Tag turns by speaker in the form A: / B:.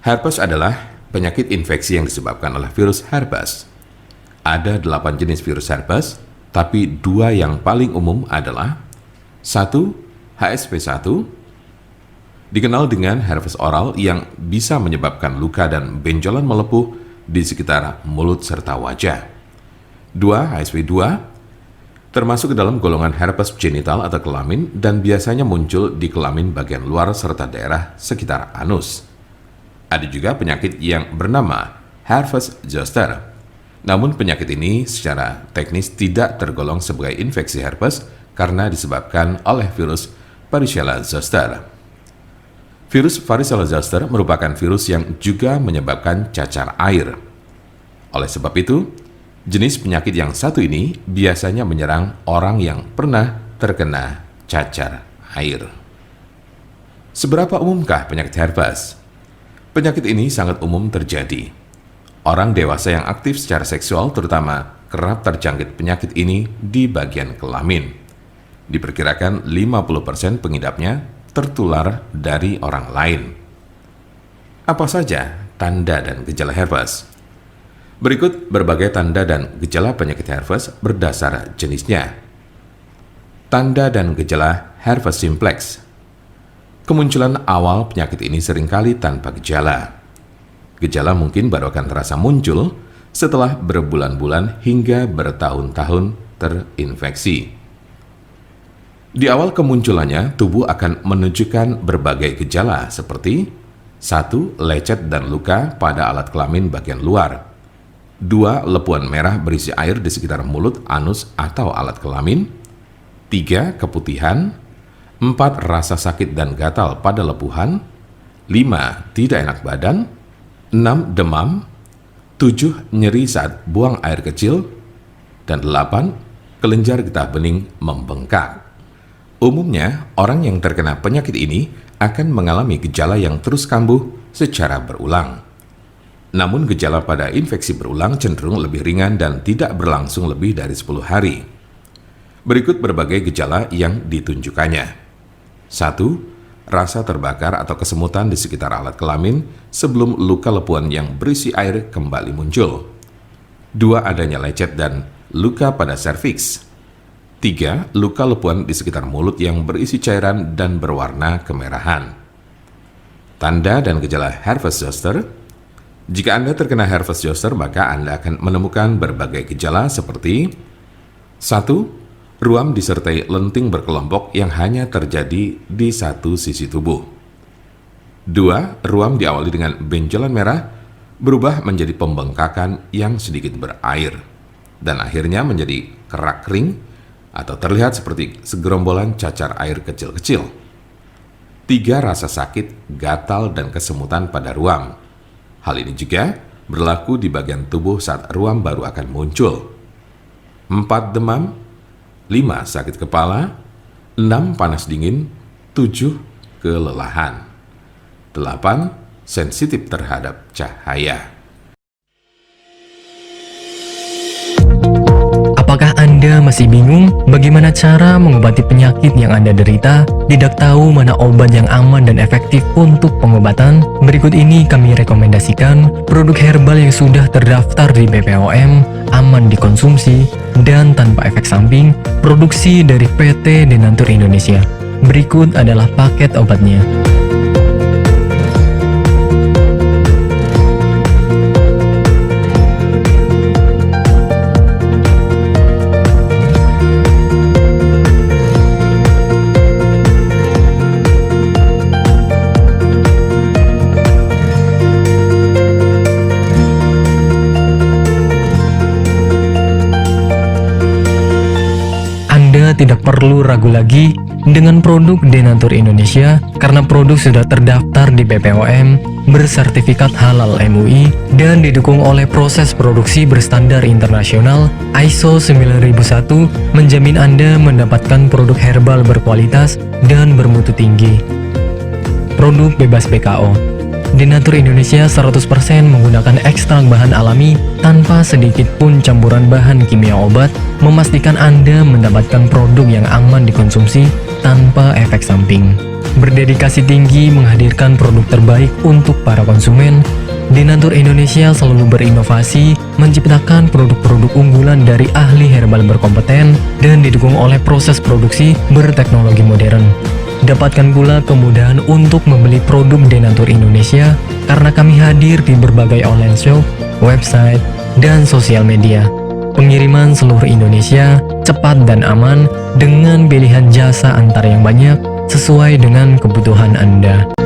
A: Herpes adalah penyakit infeksi yang disebabkan oleh virus herpes. Ada 8 jenis virus herpes, tapi 2 yang paling umum adalah 1. HSV1, dikenal dengan herpes oral yang bisa menyebabkan luka dan benjolan melepuh di sekitar mulut serta wajah. 2. HSV2, termasuk ke dalam golongan herpes genital atau kelamin dan biasanya muncul di kelamin bagian luar serta daerah sekitar anus. Ada juga penyakit yang bernama herpes zoster. Namun penyakit ini secara teknis tidak tergolong sebagai infeksi herpes karena disebabkan oleh virus Varicella zoster. Virus Varicella zoster merupakan virus yang juga menyebabkan cacar air. Oleh sebab itu, jenis penyakit yang satu ini biasanya menyerang orang yang pernah terkena cacar air. Seberapa umumkah penyakit herpes? Penyakit ini sangat umum terjadi. Orang dewasa yang aktif secara seksual terutama kerap terjangkit penyakit ini di bagian kelamin. Diperkirakan 50% pengidapnya tertular dari orang lain. Apa saja tanda dan gejala herpes? Berikut berbagai tanda dan gejala penyakit herpes berdasar jenisnya. Tanda dan gejala herpes simplex. Kemunculan awal penyakit ini seringkali tanpa gejala. Gejala mungkin baru akan terasa muncul setelah berbulan-bulan hingga bertahun-tahun terinfeksi. Di awal kemunculannya, tubuh akan menunjukkan berbagai gejala seperti 1. Lecet dan luka pada alat kelamin bagian luar. 2. Lepuan merah berisi air di sekitar mulut, anus, atau alat kelamin. 3. Keputihan. 4. Rasa sakit dan gatal pada lepuhan. 5. Tidak enak badan. 6. Demam. 7. Nyeri saat buang air kecil. Dan 8. Kelenjar getah bening membengkak. Umumnya, orang yang terkena penyakit ini akan mengalami gejala yang terus kambuh secara berulang. Namun gejala pada infeksi berulang cenderung lebih ringan dan tidak berlangsung lebih dari 10 hari. Berikut berbagai gejala yang ditunjukkannya. 1. Rasa terbakar atau kesemutan di sekitar alat kelamin sebelum luka lepuan yang berisi air kembali muncul. 2. Adanya lecet dan luka pada serviks. 3. Luka lepuan di sekitar mulut yang berisi cairan dan berwarna kemerahan. Tanda dan gejala herpes zoster. Jika Anda terkena herpes zoster, maka Anda akan menemukan berbagai gejala seperti 1. Ruam disertai lenting berkelompok yang hanya terjadi di satu sisi tubuh. 2. Ruam diawali dengan benjolan merah berubah menjadi pembengkakan yang sedikit berair dan akhirnya menjadi kerak kering atau terlihat seperti segerombolan cacar air kecil-kecil. 3. Rasa sakit, gatal, dan kesemutan pada ruam. Hal ini juga berlaku di bagian tubuh saat ruam baru akan muncul. 4. Demam. 5. Sakit kepala. 6. Panas dingin. 7. Kelelahan. 8. Sensitif terhadap cahaya.
B: Apakah Anda masih bingung bagaimana cara mengobati penyakit yang Anda derita? Tidak tahu mana obat yang aman dan efektif untuk pengobatan? Berikut ini kami rekomendasikan produk herbal yang sudah terdaftar di BPOM, aman dikonsumsi, dan tanpa efek samping, produksi dari PT Denatur Indonesia. Berikut adalah paket obatnya. Tidak perlu ragu lagi dengan produk Denatur Indonesia karena produk sudah terdaftar di BPOM, bersertifikat halal MUI, dan didukung oleh proses produksi berstandar internasional ISO 9001, menjamin Anda mendapatkan produk herbal berkualitas dan bermutu tinggi. Produk bebas BKO. Denatur Indonesia 100% menggunakan ekstrak bahan alami tanpa sedikit pun campuran bahan kimia obat, memastikan Anda mendapatkan produk yang aman dikonsumsi tanpa efek samping. berdedikasi tinggi menghadirkan produk terbaik untuk para konsumen, Denatur Indonesia selalu berinovasi, menciptakan produk-produk unggulan dari ahli herbal berkompeten dan didukung oleh proses produksi berteknologi modern. Dapatkan pula kemudahan untuk membeli produk Denatur Indonesia karena kami hadir di berbagai online shop, website, dan sosial media. Pengiriman seluruh Indonesia cepat dan aman dengan pilihan jasa antar yang banyak sesuai dengan kebutuhan Anda.